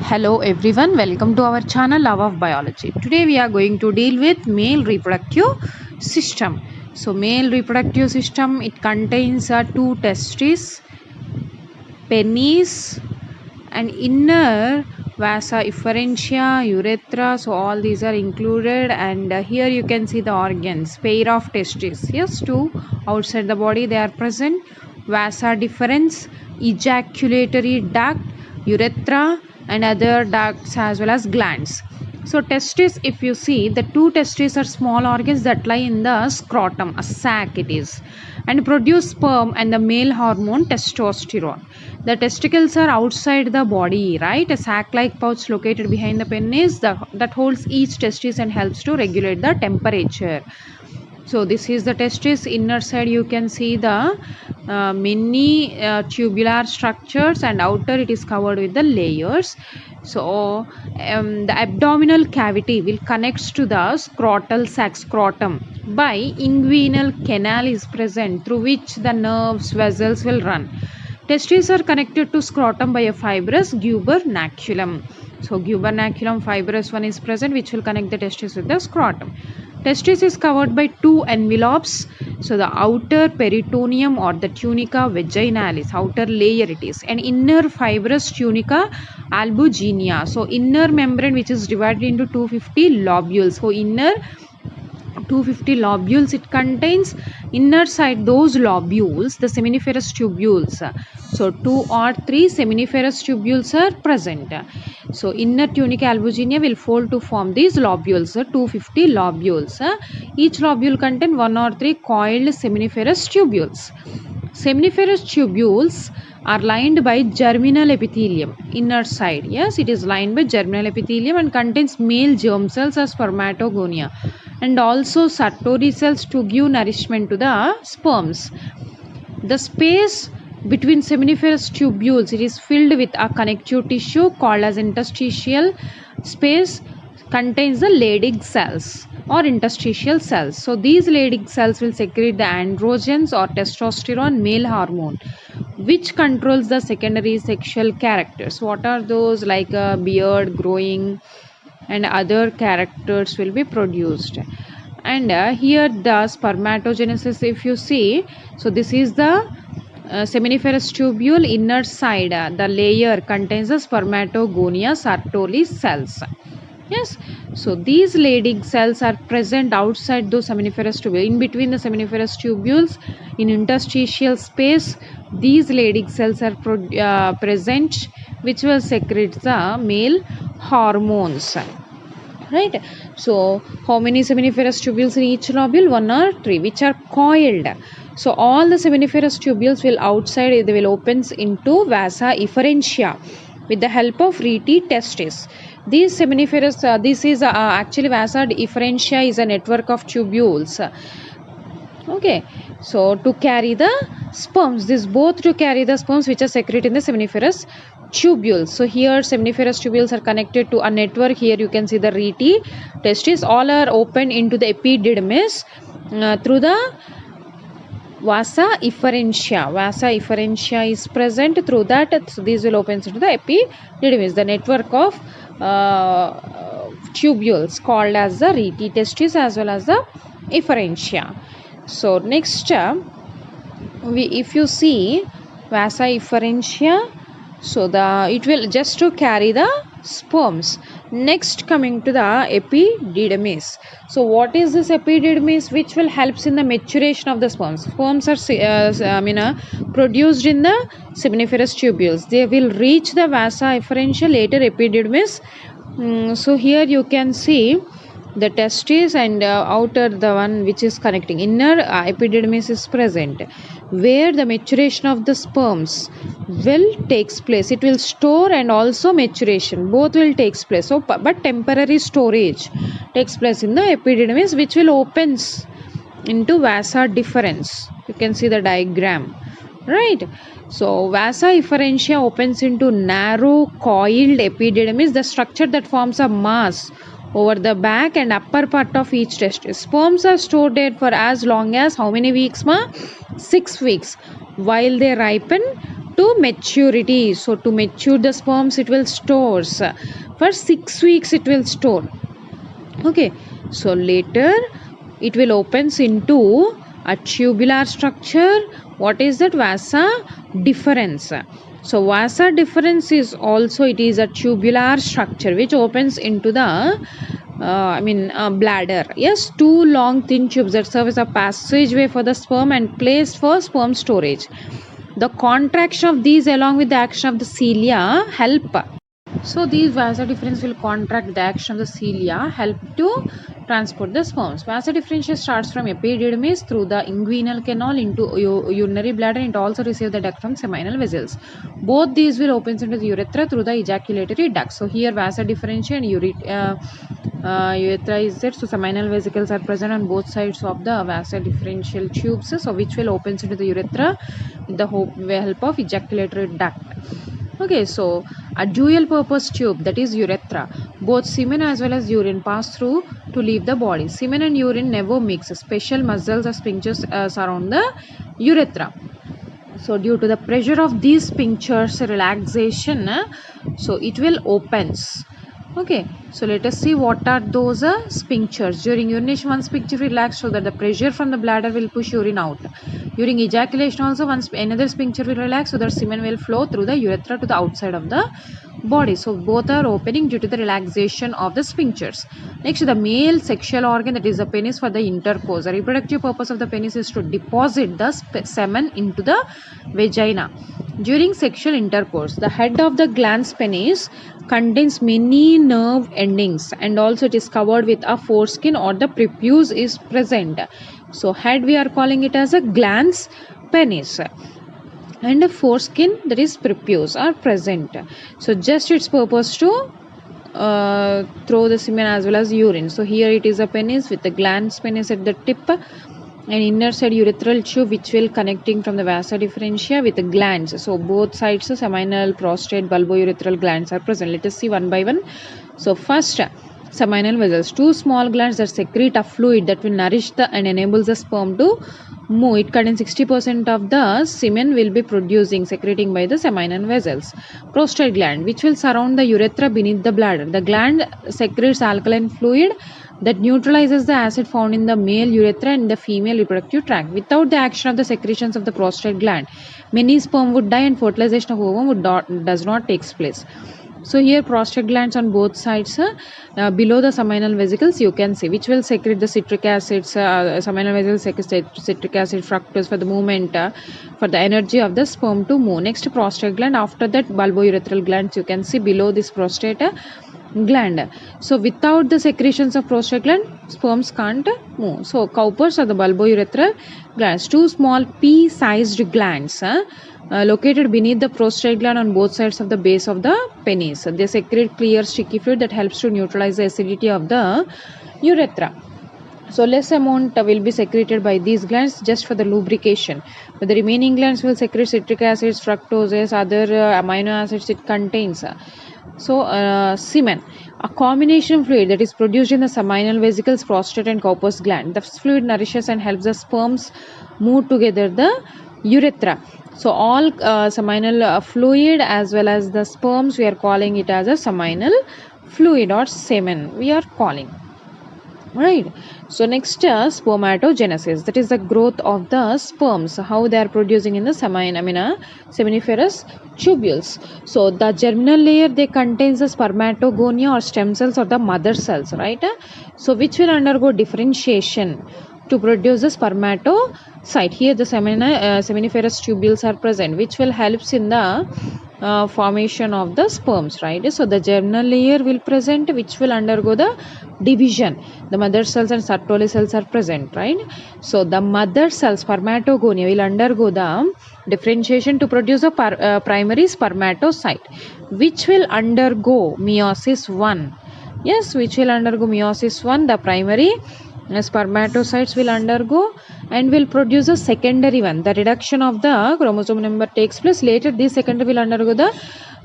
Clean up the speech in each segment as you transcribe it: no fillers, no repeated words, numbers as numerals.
Hello everyone, welcome to our channel Love of Biology. Today we are going to deal with male reproductive system. So male reproductive system, it contains two testes, penis and inner vasa efferentia, urethra. So all these are included, and here you can see the organs, pair of testes. Yes, two outside the body they are present. Vasa deferens, ejaculatory duct, urethra and other ducts as well as glands. So testes, if you see, the two testes are small organs that lie in the scrotum, a sac it is, and produce sperm and the male hormone testosterone. The testicles are outside the body, right? A sac-like pouch located behind the penis that holds each testis and helps to regulate the temperature. So this is the testis. Inner side you can see the many tubular structures, and outer it is covered with the layers. So the abdominal cavity will connect to the scrotal sac, scrotum, by inguinal canal is present through which the nerves vessels will run. Testes are connected to scrotum by a fibrous gubernaculum. So gubernaculum fibrous one is present which will connect the testis with the scrotum. Testis is covered by two envelopes. So the outer peritoneum or the tunica vaginalis, outer layer it is, and inner fibrous tunica albuginea. So inner membrane which is divided into 250 lobules. So inner 250 lobules it contains. Inner side those lobules, the seminiferous tubules. So 2 or 3 seminiferous tubules are present. So inner tunica albuginea will fold to form these lobules, 250 lobules. Each lobule contain 1 or 3 coiled seminiferous tubules. Seminiferous tubules are lined by germinal epithelium, inner side. Yes, it is lined by germinal epithelium and contains male germ cells as spermatogonia, and also Sartori cells to give nourishment to the sperms. The space between seminiferous tubules, it is filled with a connective tissue called as interstitial space, contains the Leydig cells or interstitial cells. So these Leydig cells will secrete the androgens or testosterone, male hormone, which controls the secondary sexual characters. What are those? Like a beard growing and other characters will be produced. And here the spermatogenesis, if you see, so this is the seminiferous tubule. Inner side the layer contains the spermatogonia Sartori cells. Yes, so these Leydig cells are present outside those seminiferous tubules. In between the seminiferous tubules, in interstitial space, these Leydig cells are present, which will secrete the male hormones. Right. So how many seminiferous tubules in each lobule? 1 or 3, which are coiled. So all the seminiferous tubules will outside, they will opens into vasa efferentia with the help of rete testis. These seminiferous, this is actually vasa efferentia is a network of tubules. Okay, so to carry the sperms, this both to carry the sperms which are secreted in the seminiferous tubules. So here seminiferous tubules are connected to a network. Here you can see the rete testis. All are open into the epididymis through the vasa efferentia. Vasa efferentia is present through that. So these will open into the epididymis, the network of tubules called as the rete testis as well as the efferentia. So next, if you see vasa efferentia, so it will just to carry the sperms. Next, coming to the epididymis. So what is this epididymis, which will helps in the maturation of the sperms? Sperms are produced in the seminiferous tubules. They will reach the vasa efferentia, later epididymis. So here you can see the testis, and outer the one which is connecting. Inner epididymis is present, where the maturation of the sperms will takes place. It will store and also maturation, both will takes place. So but temporary storage takes place in the epididymis, which will opens into vasa deferens. You can see the diagram, right? So vasa efferentia opens into narrow coiled epididymis, the structure that forms a mass over the back and upper part of each testis. Sperms are stored there for as long as how many weeks? 6 weeks. While they ripen to maturity. So to mature the sperms, it will stores for 6 weeks. It will store. Okay, so later it will opens into a tubular structure. What is that? Vasa deferens. So vasa deferens is also, it is a tubular structure which opens into the bladder. Yes, two long thin tubes that serve as a passageway for the sperm and place for sperm storage. The contraction of these along with the action of the cilia help. So these vasa deferens will contract the action of the cilia, help to transport the sperms. Vasa deferens starts from epididymis through the inguinal canal into urinary bladder, and also receive the duct from seminal vessels. Both these will open into the urethra through the ejaculatory duct. So here vasa deferens and urethra is there. So seminal vesicles are present on both sides of the vasa deferential tubes, so which will open into the urethra with the help of ejaculatory duct. Okay, so a dual purpose tube, that is urethra. Both semen as well as urine pass through to leave the body. Semen and urine never mix. Special muscles or sphincters surround the urethra. So due to the pressure of these sphincters relaxation, so it will opens. Okay, so let us see what are those sphincters. During urination, one sphincter relax so that the pressure from the bladder will push urine out. During ejaculation also, another sphincter will relax so that semen will flow through the urethra to the outside of the body. So both are opening due to the relaxation of the sphincters. Next, the male sexual organ, that is the penis, for the intercourse. The reproductive purpose of the penis is to deposit the semen into the vagina. During sexual intercourse, the head of the glans penis contains many nerve endings, and also it is covered with a foreskin or the prepuce is present. So head we are calling it as a glans penis, and a foreskin, that is prepuce, are present. So just its purpose to throw the semen as well as urine. So here it is a penis with the glans penis at the tip, and inner side urethral tube which will connecting from the vasa differentia with the glands. So both sides, seminal, prostate, bulbourethral glands are present. Let us see one by one. So first, seminal vessels, two small glands that secrete a fluid that will nourish the and enables the sperm to move. It contains 60% of the semen will be producing, secreting by the seminal vessels. Prostate gland, which will surround the urethra beneath the bladder. The gland secretes alkaline fluid that neutralizes the acid found in the male urethra and the female reproductive tract. Without the action of the secretions of the prostate gland, many sperm would die and fertilization of ovum does not take place. So here prostate glands on both sides, below the seminal vesicles you can see, which will secrete the citric acids, seminal vesicles secrete citric acid, fructose for the movement, for the energy of the sperm to move. Next, prostate gland. After that, bulbourethral glands you can see below this prostate gland. So without the secretions of prostate gland, sperms can't move. So cowpers are the bulbourethral glands, two small pea-sized glands located beneath the prostate gland on both sides of the base of the penis. They secrete clear sticky fluid that helps to neutralize the acidity of the urethra. So less amount will be secreted by these glands just for the lubrication, but the remaining glands will secrete citric acids, fructoses, other amino acids it contains. So semen, a combination fluid that is produced in the seminal vesicles, prostate and cowpers gland. The fluid nourishes and helps the sperms move together the urethra. So all seminal fluid as well as the sperms, we are calling it as a seminal fluid or semen we are calling. Right. So next, spermatogenesis, that is the growth of the sperms, how they are producing in the seminiferous tubules. So the germinal layer, they contains the spermatogonia or stem cells or the mother cells, right? So which will undergo differentiation to produce the spermatocyte. Here the seminiferous tubules are present, which will helps in the formation of the sperms, right? So the germinal layer will present, which will undergo the division. The mother cells and Sertoli cells are present, right? So the mother cells, spermatogonia, will undergo the differentiation to produce a primary spermatocyte, which will undergo meiosis 1. Yes, which will undergo meiosis 1. The primary spermatocytes will undergo and will produce a secondary one. The reduction of the chromosome number takes place. Later this secondary will undergo the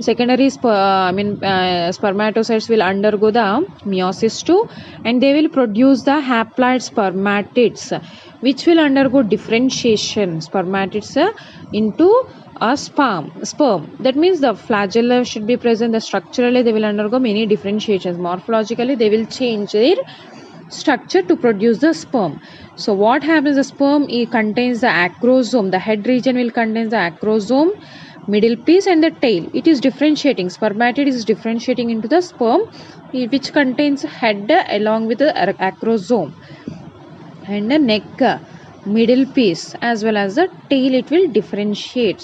secondary spermatocytes will undergo the meiosis 2, and they will produce the haploid spermatids, which will undergo differentiation spermatids into a sperm. That means the flagella should be present. The structurally they will undergo many differentiations. Morphologically they will change their structure to produce the sperm. So what happens, the sperm contains the acrosome. The head region will contain the acrosome, middle piece and the tail. It is differentiating. Spermatid is differentiating into the sperm, which contains head along with the acrosome, and the neck, middle piece as well as the tail, it will differentiate.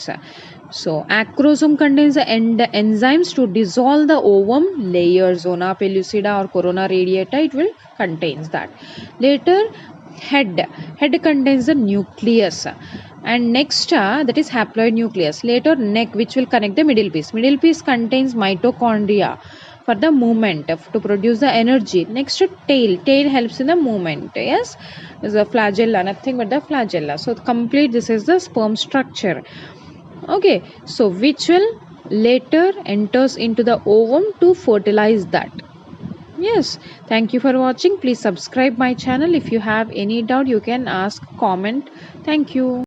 So acrosome contains the enzymes to dissolve the ovum layer, zona pellucida or corona radiata, it will contains that. Later head contains the nucleus, and next that is haploid nucleus. Later neck, which will connect the middle piece contains mitochondria for the movement to produce the energy. Next tail helps in the movement. Yes, is a flagella, nothing but the flagella. So complete, this is the sperm structure. Okay, so which will later enters into the ovum to fertilize that. Yes, thank you for watching. Please subscribe my channel. If you have any doubt, you can ask, comment. Thank you.